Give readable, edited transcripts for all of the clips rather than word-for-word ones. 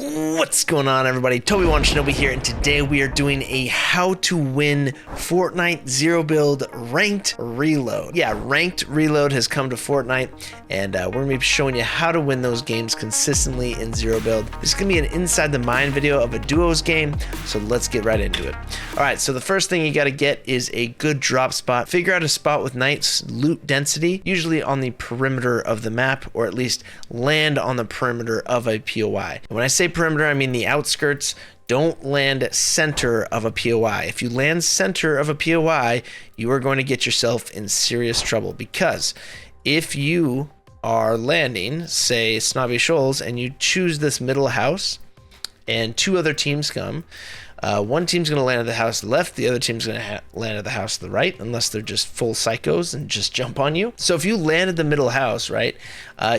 What's going on, everybody? Toby1 Shinobi here, and today we are doing a how to win Fortnite Zero Build Ranked Reload. Yeah, Ranked Reload has come to Fortnite, and we're going to be showing you how to win those games consistently in Zero Build. This is going to be an inside the mind video of a duos game, so let's get right into it. Alright, so the first thing you got to get is a good drop spot. Figure out a spot with nice loot density, usually on the perimeter of the map, or at least land on the perimeter of a POI. And when I say perimeter, I mean the outskirts. Don't land center of a POI. If you land center of a POI, you are going to get yourself in serious trouble, because if you are landing, say, Snobby Shoals, and you choose this middle house, and two other teams come, one team's going to land at the house to the left, the other team's going to land at the house to the right, unless they're just full psychos and just jump on you. So if you land at the middle house, right,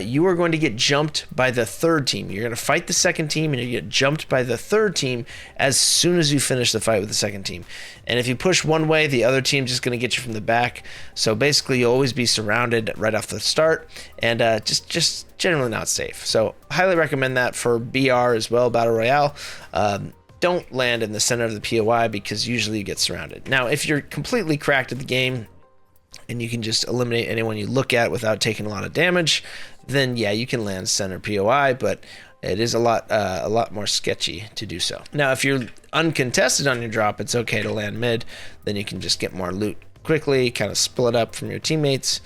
you are going to get jumped by the third team. You're going to fight the second team, and you get jumped by the third team as soon as you finish the fight with the second team. And if you push one way, the other team's just going to get you from the back. So basically, you'll always be surrounded right off the start, and just generally not safe. So highly recommend that for BR as well, Battle Royale. Don't land in the center of the POI, because usually you get surrounded. Now, if you're completely cracked at the game and you can just eliminate anyone you look at without taking a lot of damage, then yeah, you can land center POI, but it is a lot more sketchy to do so. Now, if you're uncontested on your drop, it's okay to land mid. Then you can just get more loot quickly, kind of split up from your teammates.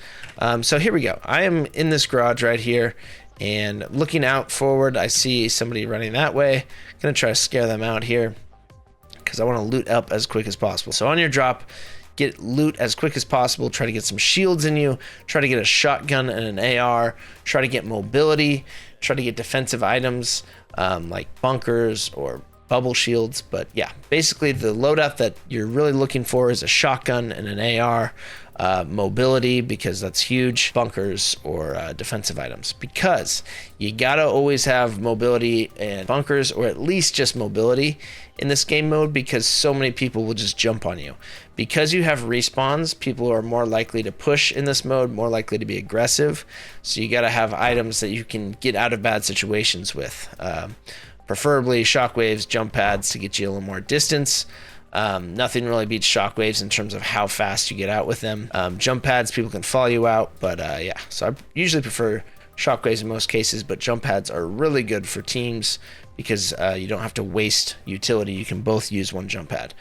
So here we go. I am in this garage right here, and looking out forward, I see somebody running that way. Gonna try to scare them out here, because I want to loot up as quick as possible. So on your drop, get loot as quick as possible. Try to get some shields in you. Try to get a shotgun and an AR. Try to get mobility. Try to get defensive items like bunkers or bubble shields. But yeah, basically the loadout that you're really looking for is a shotgun and an AR. Mobility, because that's huge, bunkers, or defensive items, because you gotta always have mobility and bunkers, or at least just mobility in this game mode, because so many people will just jump on you. Because you have respawns, people are more likely to push in this mode, more likely to be aggressive, so you gotta have items that you can get out of bad situations with, preferably shockwaves, jump pads to get you a little more distance. Nothing really beats shockwaves in terms of how fast you get out with them. Jump pads, people can follow you out, but yeah, so I usually prefer shockwaves in most cases, but jump pads are really good for teams, because you don't have to waste utility. You can both use one jump pad.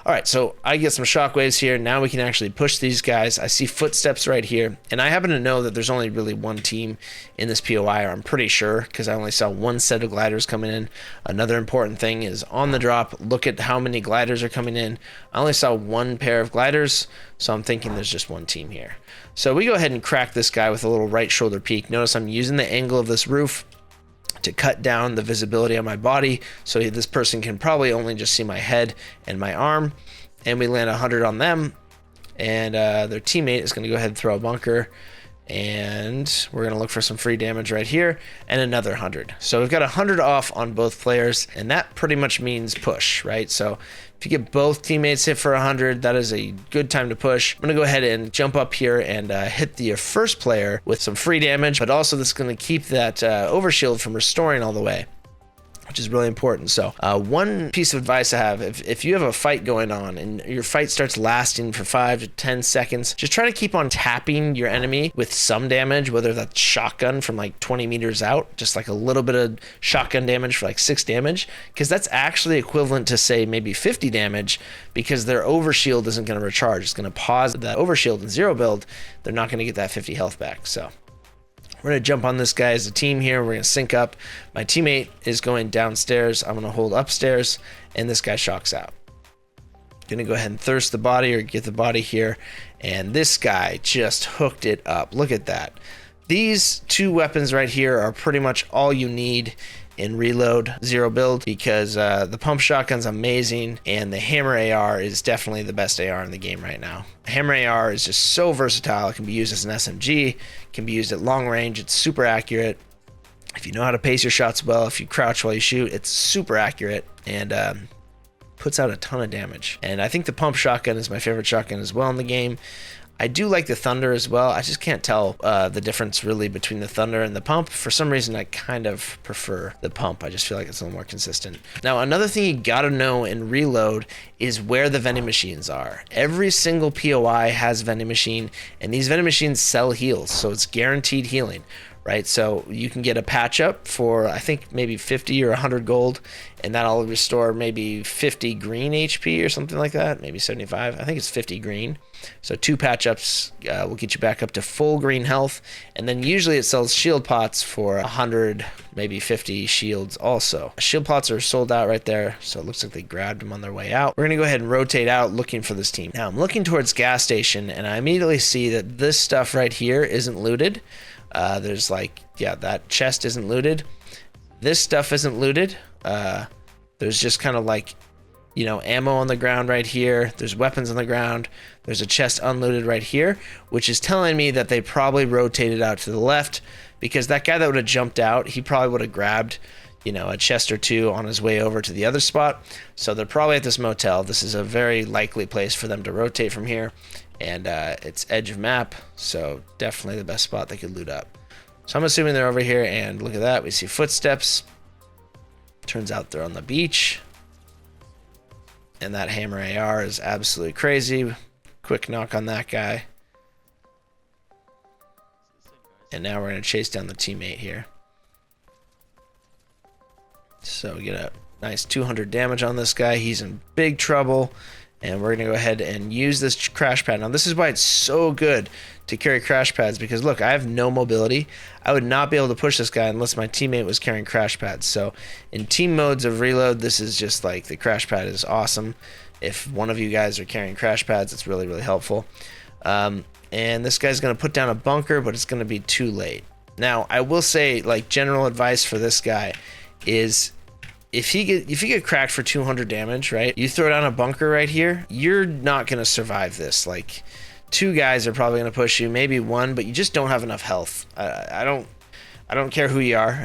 All right, so I get some shockwaves here. Now we can actually push these guys. I see footsteps right here, and I happen to know that there's only really one team in this POI, or I'm pretty sure, because I only saw one set of gliders coming in. Another important thing is on the drop, look at how many gliders are coming in. I only saw one pair of gliders, so I'm thinking there's just one team here. So we go ahead and crack this guy with a little right shoulder peek. Notice I'm using the angle of this roof to cut down the visibility on my body, so this person can probably only just see my head and my arm. And we land 100 on them, and their teammate is going to go ahead and throw a bunker, and we're going to look for some free damage right here, and another 100. So we've got 100 off on both players, and that pretty much means push, right? So if you get both teammates hit for 100, that is a good time to push. I'm going to go ahead and jump up here and hit the first player with some free damage, but also this is going to keep that overshield from restoring all the way, which is really important. So one piece of advice I have, if you have a fight going on and your fight starts lasting for 5 to 10 seconds, just try to keep on tapping your enemy with some damage, whether that's shotgun from like 20 meters out, just like a little bit of shotgun damage for like 6 damage, because that's actually equivalent to, say, maybe 50 damage, because their overshield isn't going to recharge. It's going to pause that overshield in zero build. They're not going to get that 50 health back. So we're going to jump on this guy as a team here. We're going to sync up. My teammate is going downstairs. I'm going to hold upstairs, and this guy shocks out. Going to go ahead and thirst the body, or get the body here, and this guy just hooked it up. Look at that. These two weapons right here are pretty much all you need in reload zero build, because the pump shotgun's amazing, and the hammer AR is definitely the best AR in the game right now. Hammer AR is just so versatile. It can be used as an SMG, can be used at long range. It's super accurate. If you know how to pace your shots well, if you crouch while you shoot, it's super accurate, and puts out a ton of damage. And I think the pump shotgun is my favorite shotgun as well in the game. I do like the Thunder as well. I just can't tell the difference really between the Thunder and the Pump. For some reason, I kind of prefer the Pump. I just feel like it's a little more consistent. Now, another thing you gotta know in Reload is where the vending machines are. Every single POI has a vending machine, and these vending machines sell heals, so it's guaranteed healing, right? So you can get a patch up for, I think, maybe 50 or 100 gold, and that'll restore maybe 50 green HP or something like that, maybe 75. I think it's 50 green. So 2 patch ups will get you back up to full green health, and then usually it sells shield pots for 100, maybe 50 shields also. Shield pots are sold out right there, so it looks like they grabbed them on their way out. We're gonna go ahead and rotate out looking for this team. Now I'm looking towards gas station, and I immediately see that this stuff right here isn't looted. There's like, yeah, that chest isn't looted. This stuff isn't looted. There's just kind of like, you know, ammo on the ground right here. There's weapons on the ground. There's a chest unlooted right here, which is telling me that they probably rotated out to the left, because that guy that would have jumped out, he probably would have grabbed, you know, a chest or two on his way over to the other spot. So they're probably at this motel. This is a very likely place for them to rotate from here, and it's edge of map, so definitely the best spot they could loot up. So I'm assuming they're over here, and look at that, we see footsteps. Turns out they're on the beach. And that hammer AR is absolutely crazy. Quick knock on that guy. And now we're going to chase down the teammate here. So we get a nice 200 damage on this guy. He's in big trouble. And we're going to go ahead and use this crash pad. Now this is why it's so good to carry crash pads, because look, I have no mobility. I would not be able to push this guy unless my teammate was carrying crash pads. So in team modes of Reload, this is just like, the crash pad is awesome. If one of you guys are carrying crash pads, it's really, really helpful. And this guy's going to put down a bunker, but it's going to be too late. Now, I will say, like, general advice for this guy is, if you get cracked for 200 damage, right, you throw down a bunker right here, you're not going to survive this. Like, 2 guys are probably going to push you, maybe 1, but you just don't have enough health. I don't care who you are.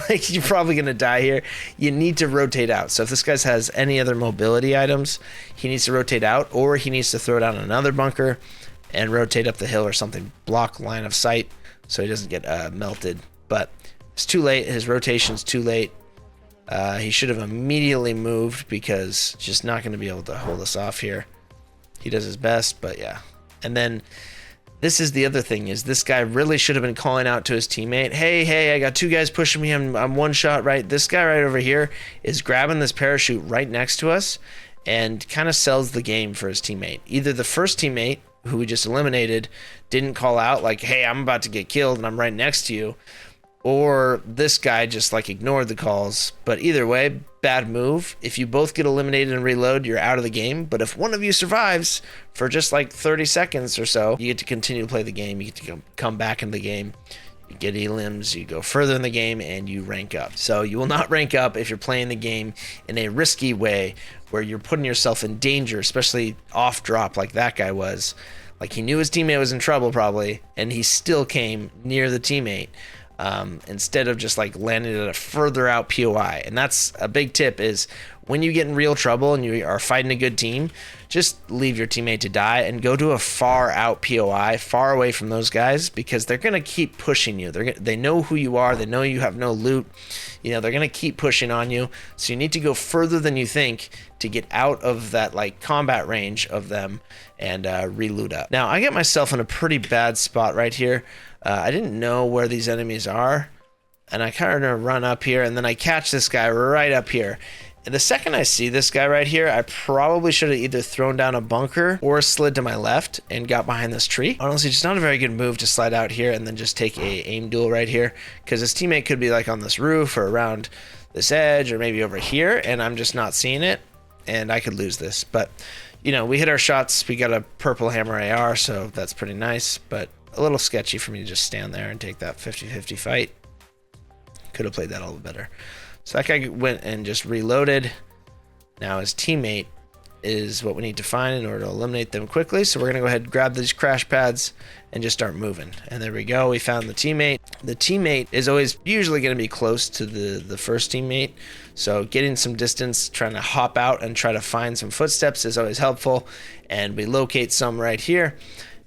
Like, you're probably going to die here. You need to rotate out. So if this guy has any other mobility items, he needs to rotate out, or he needs to throw down another bunker and rotate up the hill or something, block line of sight so he doesn't get melted. But it's too late. His rotation's too late. He should have immediately moved, because he's just not going to be able to hold us off here. He does his best, but yeah. And then this is the other thing, is this guy really should have been calling out to his teammate, hey, I got 2 guys pushing me, I'm one shot, right? This guy right over here is grabbing this parachute right next to us and kind of sells the game for his teammate. Either the first teammate, who we just eliminated, didn't call out like, hey, I'm about to get killed and I'm right next to you, or this guy just like ignored the calls. But either way, bad move. If you both get eliminated and Reload, you're out of the game. But if one of you survives for just like 30 seconds or so, you get to continue to play the game. You get to come back in the game. You get elims, you go further in the game, and you rank up. So you will not rank up if you're playing the game in a risky way, where you're putting yourself in danger, especially off drop like that guy was. Like, he knew his teammate was in trouble probably, and he still came near the teammate. Instead of just like landing at a further out POI. And that's a big tip, is when you get in real trouble and you are fighting a good team, just leave your teammate to die and go to a far out POI, far away from those guys, because they're going to keep pushing you. They know who you are. They know you have no loot. You know, they're going to keep pushing on you. So you need to go further than you think to get out of that like combat range of them and reloot up. Now, I get myself in a pretty bad spot right here. I didn't know where these enemies are, and I kind of run up here, and then I catch this guy right up here. And the second I see this guy right here, I probably should have either thrown down a bunker or slid to my left and got behind this tree. Honestly, just not a very good move to slide out here and then just take a aim duel right here, because his teammate could be like on this roof or around this edge or maybe over here, and I'm just not seeing it, and I could lose this. But, you know, we hit our shots. We got a purple hammer AR, so that's pretty nice, but a little sketchy for me to just stand there and take that 50-50 fight. Could have played that a little better. So that guy went and just reloaded. Now his teammate is what we need to find in order to eliminate them quickly. So we're going to go ahead and grab these crash pads and just start moving. And there we go. We found the teammate. The teammate is always usually going to be close to the first teammate. So getting some distance, trying to hop out and try to find some footsteps is always helpful. And we locate some right here.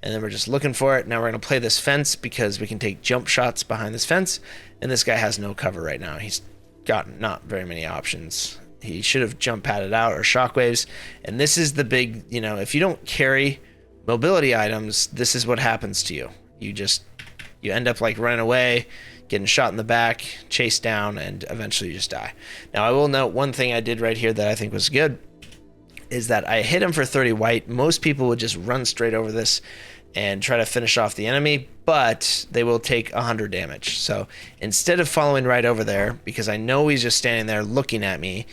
and then we're just looking for it. Now we're going to play this fence because we can take jump shots behind this fence, and this guy has no cover right now. He's got not very many options. He should have jump padded out or shockwaves, and this is the big, you know, if you don't carry mobility items, this is what happens to you. You end up like running away, getting shot in the back, chased down, and eventually you just die. Now I will note one thing I did right here that I think was good is that I hit him for 30 white. Most people would just run straight over this and try to finish off the enemy, but they will take 100 damage. So instead of following right over there, because I know he's just standing there looking at me,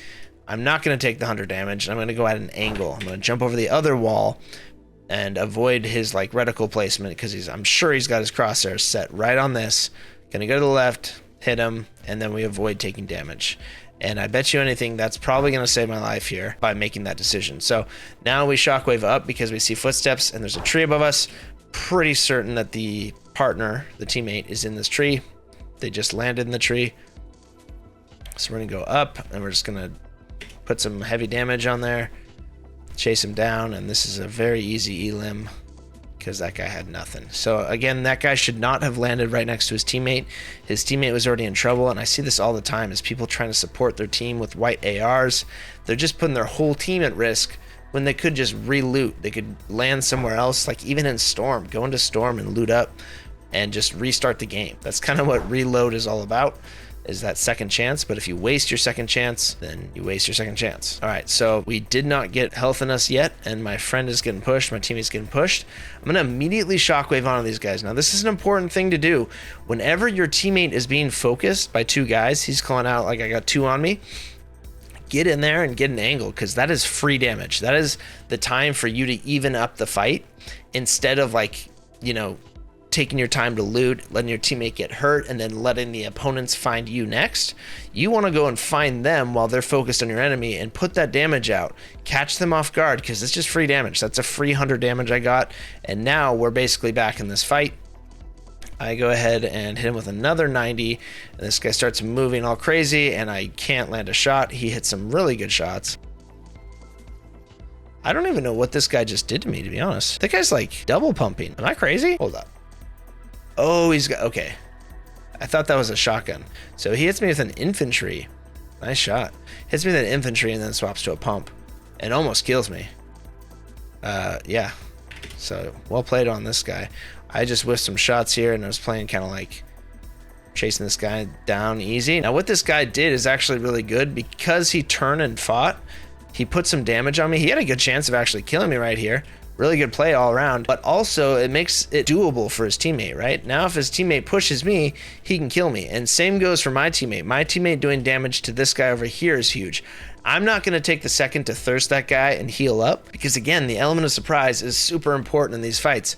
I'm not going to take the 100 damage. I'm going to go at an angle. I'm going to jump over the other wall and avoid his like reticle placement, because I'm sure he's got his crosshairs set right on this. Gonna go to the left, hit him, and then we avoid taking damage. And I bet you anything that's probably gonna save my life here by making that decision. So now we shockwave up because we see footsteps and there's a tree above us. Pretty certain that the partner, the teammate, is in this tree. They just landed in the tree. So we're gonna go up and we're just gonna put some heavy damage on there, chase him down, and this is a very easy elim because that guy had nothing. So again, that guy should not have landed right next to his teammate. His teammate was already in trouble, and I see this all the time is people trying to support their team with white ARs. They're just putting their whole team at risk when they could just re-loot. They could land somewhere else, like even in Storm, go into Storm and loot up and just restart the game. That's kind of what reload is all about, is that second chance. But if you waste your second chance, then you waste your second chance. All right, so we did not get health in us yet, and my friend is getting pushed, my teammate's getting pushed. I'm gonna immediately shockwave onto these guys. Now this is an important thing to do. Whenever your teammate is being focused by two guys, he's calling out like I got two on me, get in there and get an angle, because that is free damage. That is the time for you to even up the fight, instead of like, you know, taking your time to loot, letting your teammate get hurt, and then letting the opponents find you next. You want to go and find them while they're focused on your enemy and put that damage out. Catch them off guard, because it's just free damage. That's a free 100 damage I got, and now we're basically back in this fight. I go ahead and hit him with another 90, and this guy starts moving all crazy, and I can't land a shot. He hit some really good shots. I don't even know what this guy just did to me, to be honest. That guy's like double pumping. Am I crazy? Hold up. Oh, he's got, okay. I thought that was a shotgun. So he hits me with an infantry. Nice shot. Hits me with an infantry and then swaps to a pump and almost kills me. Yeah. So well played on this guy. I just whiffed some shots here and I was playing kind of like chasing this guy down easy. Now what this guy did is actually really good, because he turned and fought. He put some damage on me. He had a good chance of actually killing me right here. Really good play all around, but also it makes it doable for his teammate, right? Now if his teammate pushes me, he can kill me. And same goes for my teammate. My teammate doing damage to this guy over here is huge. I'm not going to take the second to thirst that guy and heal up, because again, the element of surprise is super important in these fights.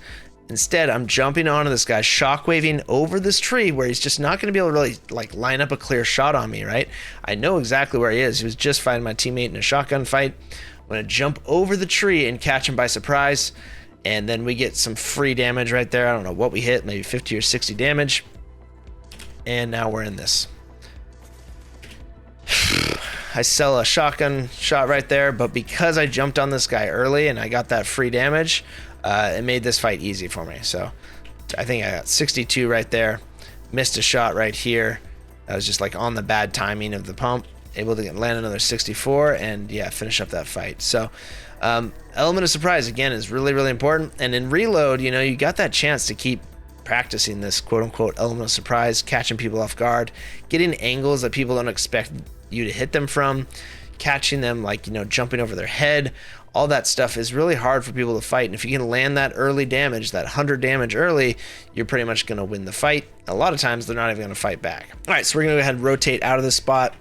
Instead, I'm jumping onto this guy, shockwaving over this tree where he's just not going to be able to really like line up a clear shot on me, right? I know exactly where he is. He was just fighting my teammate in a shotgun fight. I'm going to jump over the tree and catch him by surprise, and then we get some free damage right there. I don't know what we hit, maybe 50 or 60 damage, and now we're in this. I sell a shotgun shot right there, but because I jumped on this guy early and I got that free damage, it made this fight easy for me. So I think I got 62 right there, missed a shot right here. I was just like on the bad timing of the pump, able to land another 64 and yeah, finish up that fight. So element of surprise again is really, really important. And in reload, you know, you got that chance to keep practicing this quote unquote element of surprise, catching people off guard, getting angles that people don't expect you to hit them from, catching them like, you know, jumping over their head. All that stuff is really hard for people to fight. And if you can land that early damage, that 100 damage early, you're pretty much going to win the fight. A lot of times they're not even going to fight back. All right, so we're going to go ahead and rotate out of this spot.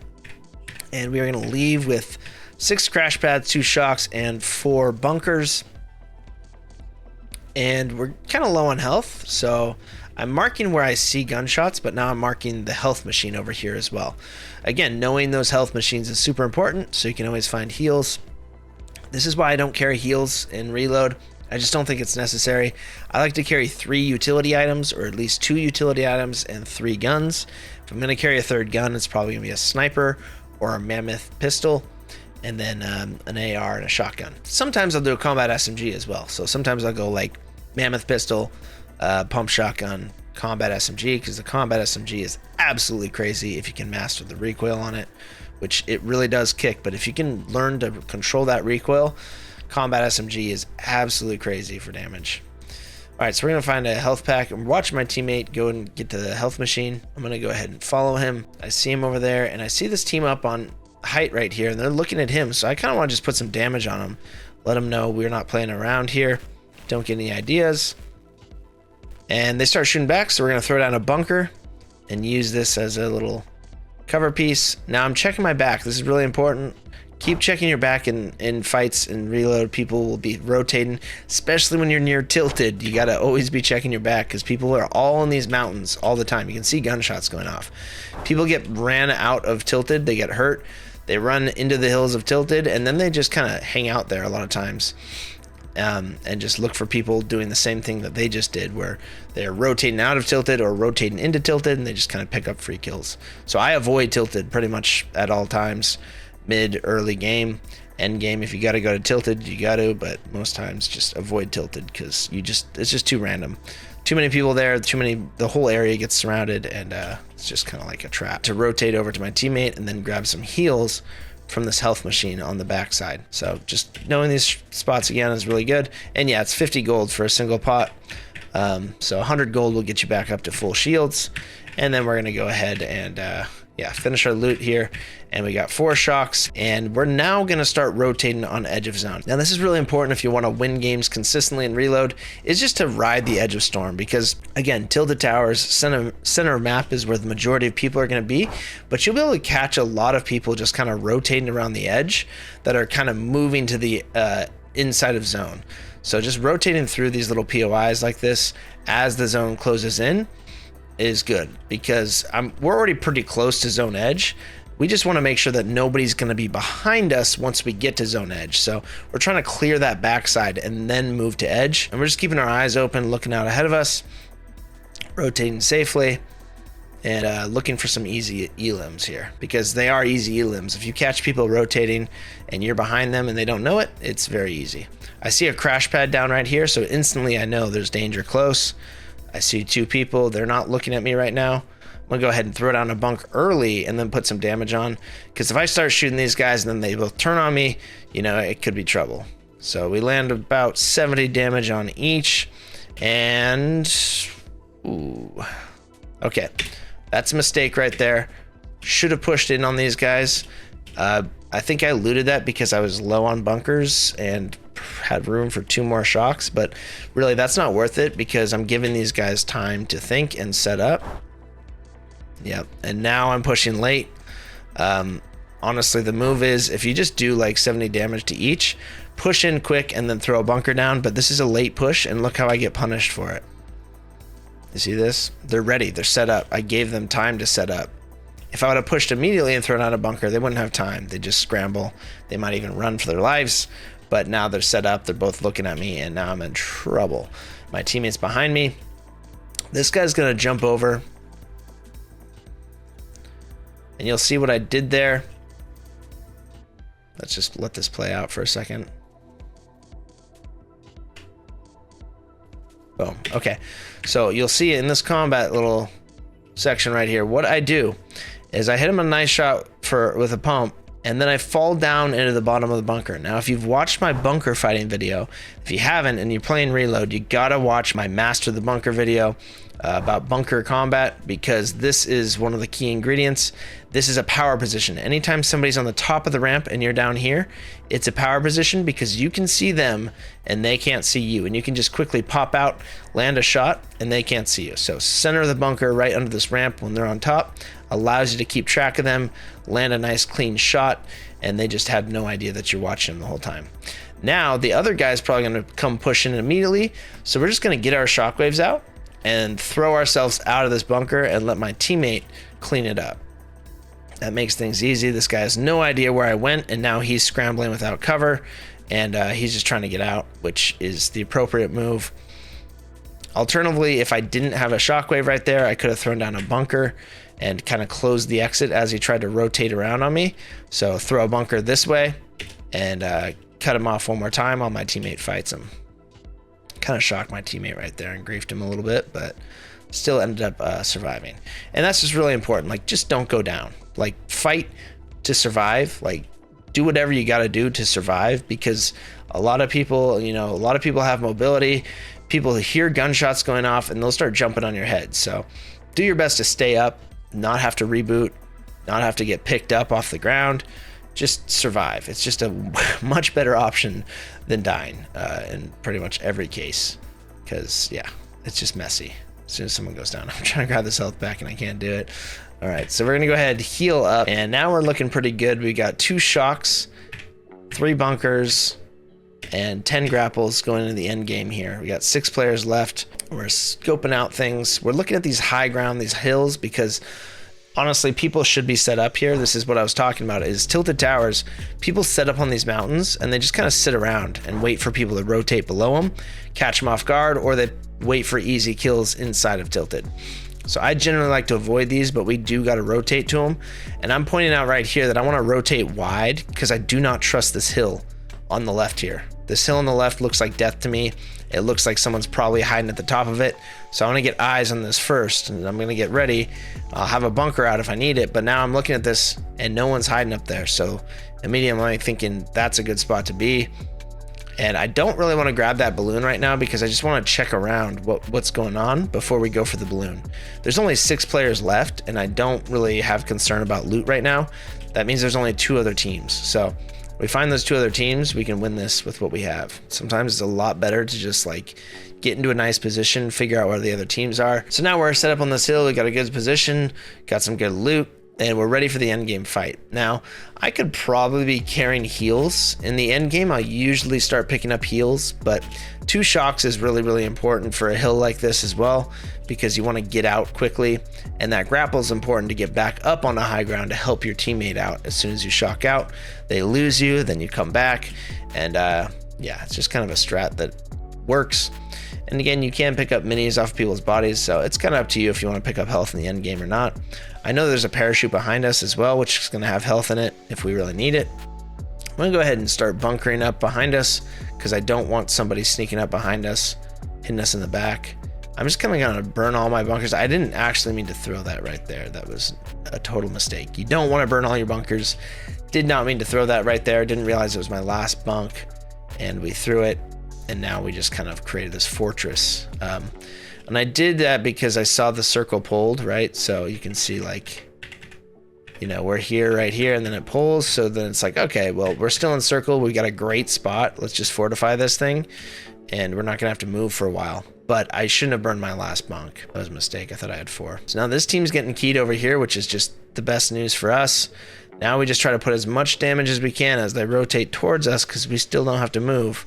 And we are going to leave with 6 crash pads, 2 shocks, and 4 bunkers. And we're kind of low on health, so I'm marking where I see gunshots, but now I'm marking the health machine over here as well. Again, knowing those health machines is super important, so you can always find heals. This is why I don't carry heals in reload. I just don't think it's necessary. I like to carry 3 utility items, or at least 2 utility items and 3 guns. If I'm going to carry a 3rd gun, it's probably going to be a sniper or a mammoth pistol, and then an AR and a shotgun. Sometimes I'll do a combat SMG as well. So sometimes I'll go like mammoth pistol, pump shotgun, combat SMG, because the combat SMG is absolutely crazy if you can master the recoil on it, which it really does kick. But if you can learn to control that recoil, combat SMG is absolutely crazy for damage. All right, so we're gonna find a health pack. I'm watching my teammate go and get to the health machine. I'm gonna go ahead and follow him. I see him over there, and I see this team up on height right here, and they're looking at him. So I kind of want to just put some damage on him, let him know we're not playing around here. Don't get any ideas. And they start shooting back, so we're gonna throw down a bunker and use this as a little cover piece. Now I'm checking my back. This is really important. Keep checking your back in fights and reload. People will be rotating, especially when you're near tilted. You gotta always be checking your back, because people are all in these mountains all the time. You can see gunshots going off. People get ran out of tilted, they get hurt. They run into the hills of tilted, and then they just kind of hang out there a lot of times. And just look for people doing the same thing that they just did, where they're rotating out of tilted or rotating into tilted, and they just kind of pick up free kills. So I avoid tilted pretty much at all times. Mid, early game, end game. If you got to go to tilted, you got to, but most times just avoid tilted, because it's just too random. Too many people there, the whole area gets surrounded, and it's just kind of like a trap. To rotate over to my teammate and then grab some heals from this health machine on the backside. So just knowing these spots again is really good. And yeah, it's 50 gold for a single pot. So 100 gold will get you back up to full shields. And then we're gonna go ahead and finish our loot here. And we got 4 shocks, and we're now gonna start rotating on edge of zone. Now this is really important if you want to win games consistently and reload, is just to ride the edge of storm, because again, tilted towers, center map is where the majority of people are gonna be, but you'll be able to catch a lot of people just kind of rotating around the edge that are kind of moving to the inside of zone. So just rotating through these little POIs like this as the zone closes in is good, because we're already pretty close to zone edge. We just want to make sure that nobody's going to be behind us once we get to zone edge. So we're trying to clear that backside and then move to edge. And we're just keeping our eyes open, looking out ahead of us, rotating safely, and looking for some easy elims here, because they are easy elims. If you catch people rotating and you're behind them and they don't know it, it's very easy. I see a crash pad down right here, so instantly I know there's danger close. I see 2 people. They're not looking at me right now. I'm gonna go ahead and throw down a bunk early and then put some damage on, because if I start shooting these guys and then they both turn on me, it could be trouble. So we land about 70 damage on each, and ooh, okay, that's a mistake right there. Should have pushed in on these guys. I think I looted that because I was low on bunkers and had room for 2 more shocks, but really that's not worth it, because I'm giving these guys time to think and set up. Yep, and now I'm pushing late. Honestly, the move is, if you just do like 70 damage to each, push in quick and then throw a bunker down. But this is a late push, and look how I get punished for it. You see this? They're ready, they're set up. I gave them time to set up. If I would have pushed immediately and thrown out a bunker, they wouldn't have time. They just scramble. They might even run for their lives. But now they're set up, they're both looking at me, and now I'm in trouble. My teammate's behind me. This guy's gonna jump over, and you'll see what I did there. Let's just let this play out for a second. Boom. Okay, so you'll see in this combat little section right here, what I do is I hit him a nice shot with a pump, and then I fall down into the bottom of the bunker. Now, if you've watched my bunker fighting video, if you haven't and you're playing reload, you gotta watch my Master the Bunker video about bunker combat, because this is one of the key ingredients. This is a power position. Anytime somebody's on the top of the ramp and you're down here, it's a power position, because you can see them and they can't see you, and you can just quickly pop out, land a shot, and they can't see you. So center of the bunker right under this ramp when they're on top allows you to keep track of them, land a nice clean shot, and they just have no idea that you're watching them the whole time. Now the other guy's probably going to come push in immediately, so we're just going to get our shockwaves out and throw ourselves out of this bunker and let my teammate clean it up. That makes things easy. This guy has no idea where I went, and now he's scrambling without cover, and he's just trying to get out, which is the appropriate move. Alternatively, if I didn't have a shockwave right there, I could have thrown down a bunker and kind of closed the exit as he tried to rotate around on me. So throw a bunker this way and cut him off one more time while my teammate fights him. Kind of shocked my teammate right there and griefed him a little bit, but still ended up surviving. And that's just really important. Like, just don't go down. Like, fight to survive. Like, do whatever you got to do to survive, because a lot of people, you know, a lot of people have mobility. People hear gunshots going off and they'll start jumping on your head. So do your best to stay up, not have to reboot, not have to get picked up off the ground. Just survive. It's just a much better option than dying in pretty much every case, because yeah, it's just messy as soon as someone goes down. I'm trying to grab this health back and I can't do it. All right, so we're gonna go ahead, heal up, and now we're looking pretty good. We got 2 shocks, 3 bunkers, and 10 grapples going into the end game here. We got 6 players left. We're scoping out things. We're looking at these high ground, these hills, because honestly, people should be set up here. This is what I was talking about, is tilted towers. People set up on these mountains and they just kind of sit around and wait for people to rotate below them, catch them off guard, or they wait for easy kills inside of tilted. So I generally like to avoid these, but we do got to rotate to them. And I'm pointing out right here that I want to rotate wide because I do not trust this hill on the left here. This hill on the left looks like death to me. It looks like someone's probably hiding at the top of it. So I want to get eyes on this first, and I'm going to get ready. I'll have a bunker out if I need it, but now I'm looking at this and no one's hiding up there. So immediately I'm thinking that's a good spot to be. And I don't really want to grab that balloon right now because I just want to check around what's going on before we go for the balloon. There's only 6 players left, and I don't really have concern about loot right now. That means there's only 2 other teams. So we find those 2 other teams, we can win this with what we have. Sometimes it's a lot better to just like get into a nice position, figure out where the other teams are. So now we're set up on this hill, we got a good position, got some good loot, and we're ready for the end game fight. Now, I could probably be carrying heals. In the end game, I usually start picking up heals, but 2 shocks is really, really important for a hill like this as well, because you want to get out quickly, and that grapple is important to get back up on the high ground to help your teammate out. As soon as you shock out, they lose you, then you come back, and yeah, it's just kind of a strat that works. And again, you can pick up minis off people's bodies, so it's kind of up to you if you want to pick up health in the end game or not. I know there's a parachute behind us as well, which is going to have health in it if we really need it. I'm going to go ahead and start bunkering up behind us because I don't want somebody sneaking up behind us, hitting us in the back. I'm just kind of going to burn all my bunkers. I didn't actually mean to throw that right there. That was a total mistake. You don't want to burn all your bunkers. Did not mean to throw that right there. Didn't realize it was my last bunk, and we threw it. And now we just kind of created this fortress. And I did that because I saw the circle pulled, right? So you can see, like, you know, we're here, right here, and then it pulls. So then it's like, okay, well, we're still in circle. We got a great spot. Let's just fortify this thing, and we're not gonna have to move for a while. But I shouldn't have burned my last bunk. That was a mistake. I thought I had 4. So now this team's getting keyed over here, which is just the best news for us. Now we just try to put as much damage as we can as they rotate towards us, because we still don't have to move.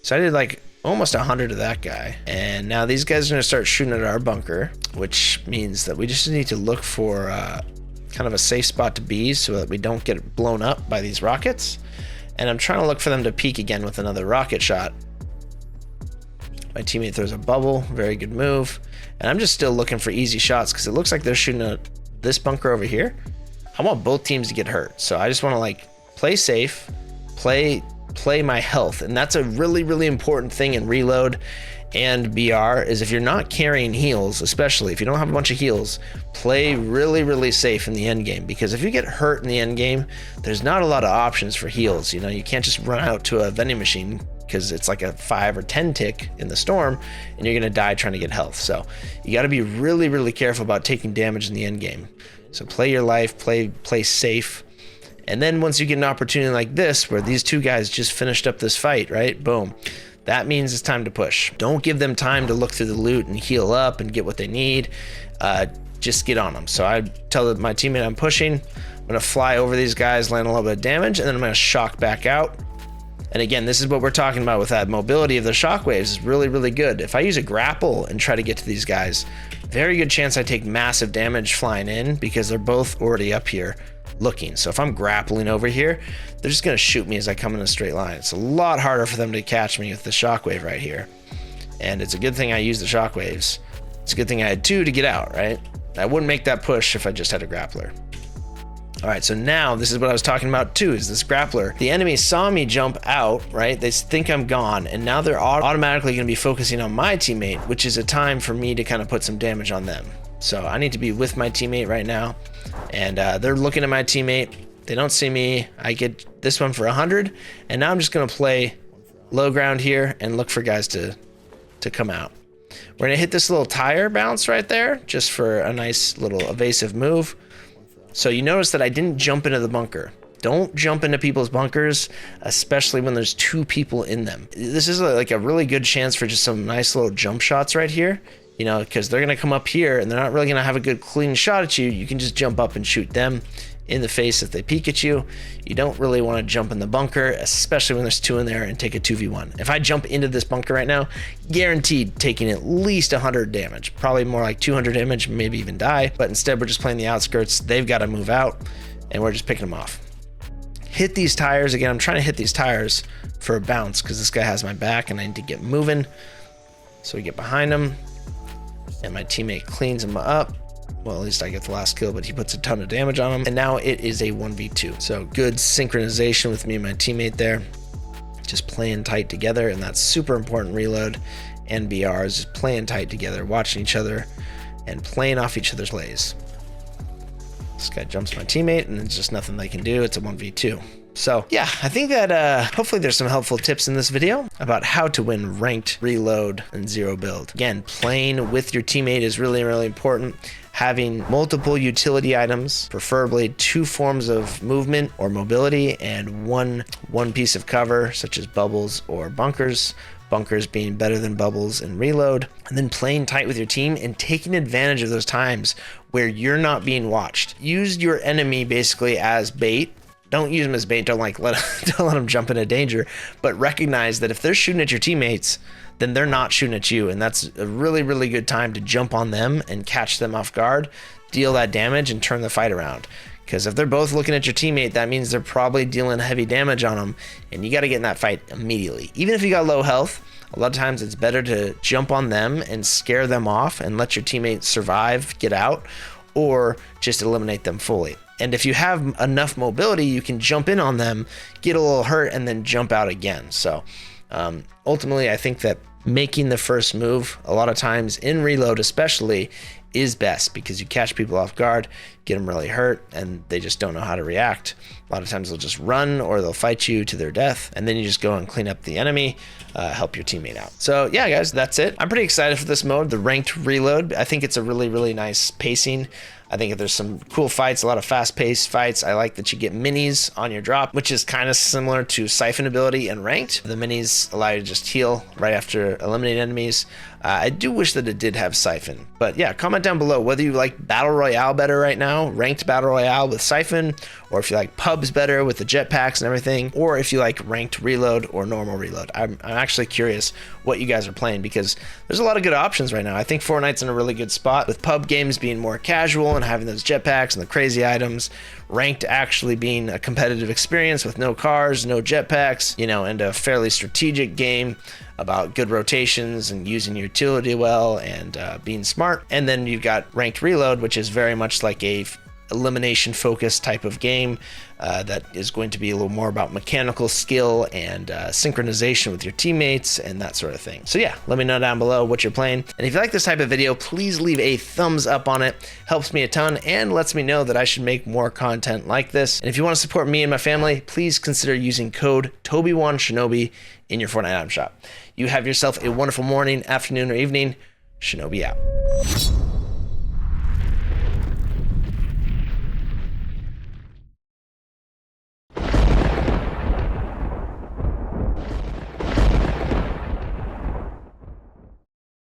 So I did like almost 100 to that guy. And now these guys are going to start shooting at our bunker, which means that we just need to look for kind of a safe spot to be so that we don't get blown up by these rockets. And I'm trying to look for them to peek again with another rocket shot. My teammate throws a bubble, very good move. And I'm just still looking for easy shots because it looks like they're shooting at this bunker over here. I want both teams to get hurt. So I just want to like play safe, play my health. And that's a really, really important thing in reload and BR, is if you're not carrying heals, especially if you don't have a bunch of heals, play really, really safe in the end game, because if you get hurt in the end game, there's not a lot of options for heals. You know, you can't just run out to a vending machine because it's like a 5 or 10 tick in the storm and you're gonna die trying to get health. So you got to be really, really careful about taking damage in the end game. So play your life, play safe. And then once you get an opportunity like this, where these 2 guys just finished up this fight, right? Boom. That means it's time to push. Don't give them time to look through the loot and heal up and get what they need. Just get on them. So I tell my teammate I'm pushing. I'm gonna fly over these guys, land a little bit of damage, and then I'm gonna shock back out. And again, this is what we're talking about with that mobility of the shockwaves is really, really good. If I use a grapple and try to get to these guys, very good chance I take massive damage flying in because they're both already up here looking. So if I'm grappling over here, they're just gonna shoot me as I come in a straight line. It's a lot harder for them to catch me with the shockwave right here. And it's a good thing I used the shockwaves. It's a good thing I had 2 to get out, right? I wouldn't make that push if I just had a grappler. All right, so now this is what I was talking about too, is this grappler. The enemy saw me jump out, right? They think I'm gone, and now they're automatically gonna be focusing on my teammate, which is a time for me to kind of put some damage on them. So I need to be with my teammate right now, and they're looking at my teammate. They don't see me. I get this one for 100, and now I'm just gonna play low ground here and look for guys to come out. We're gonna hit this little tire bounce right there, just for a nice little evasive move. So you notice that I didn't jump into the bunker. Don't jump into people's bunkers, especially when there's 2 people in them. This is like a really good chance for just some nice little jump shots right here, you know, because they're gonna come up here and they're not really gonna have a good clean shot at you. You can just jump up and shoot them in the face if they peek at you. You don't really want to jump in the bunker, especially when there's 2 in there, and take a 2v1. If I jump into this bunker right now, guaranteed taking at least 100 damage, probably more like 200 damage, maybe even die. But instead, we're just playing the outskirts. They've got to move out, and we're just picking them off. Hit these tires again. I'm trying to hit these tires for a bounce because this guy has my back, and I need to get moving. So we get behind him, and my teammate cleans him up. Well, at least I get the last kill, but he puts a ton of damage on him. And now it is a 1v2. So good synchronization with me and my teammate there. Just playing tight together, and that's super important. Reload and BR is just playing tight together, watching each other and playing off each other's lays. This guy jumps my teammate, and there's just nothing they can do. It's a 1v2. So yeah, I think that hopefully there's some helpful tips in this video about how to win ranked, reload, and zero build. Again, playing with your teammate is really, really important. Having multiple utility items, preferably 2 forms of movement or mobility, and one piece of cover, such as bubbles or bunkers. Bunkers being better than bubbles and reload. And then playing tight with your team and taking advantage of those times where you're not being watched. Use your enemy basically as bait. Don't use them as bait. Don't let them jump into danger. But recognize that if they're shooting at your teammates, then they're not shooting at you. And that's a really, really good time to jump on them and catch them off guard, deal that damage, and turn the fight around. Because if they're both looking at your teammate, that means they're probably dealing heavy damage on them, and you got to get in that fight immediately. Even if you got low health, a lot of times it's better to jump on them and scare them off and let your teammate survive, get out, or just eliminate them fully. And if you have enough mobility, you can jump in on them, get a little hurt, and then jump out again. So ultimately, I think that making the first move, a lot of times in reload especially, is best because you catch people off guard, get them really hurt, and they just don't know how to react. A lot of times they'll just run or they'll fight you to their death, and then you just go and clean up the enemy, help your teammate out. So yeah, guys, that's it. I'm pretty excited for this mode, the ranked reload. I think it's a really, really nice pacing. I think there's some cool fights, a lot of fast-paced fights. I like that you get minis on your drop, which is kind of similar to Siphon ability and ranked. The minis allow you to just heal right after eliminating enemies. I do wish that it did have Siphon, but yeah, comment down below whether you like Battle Royale better right now, ranked Battle Royale with Siphon, or if you like pubs better with the jetpacks and everything, or if you like ranked reload or normal reload. I'm actually curious what you guys are playing because there's a lot of good options right now. I think Fortnite's in a really good spot with pub games being more casual and having those jetpacks and the crazy items, ranked actually being a competitive experience with no cars, no jetpacks, you know, and a fairly strategic game about good rotations and using your utility well and being smart. And then you've got ranked reload, which is very much like a elimination focused type of game that is going to be a little more about mechanical skill and synchronization with your teammates and that sort of thing. So yeah, let me know down below what you're playing. And if you like this type of video, please leave a thumbs up on it. Helps me a ton and lets me know that I should make more content like this. And if you want to support me and my family, please consider using code Toby1Shinobi in your Fortnite item shop. You have yourself a wonderful morning, afternoon, or evening. Shinobi out.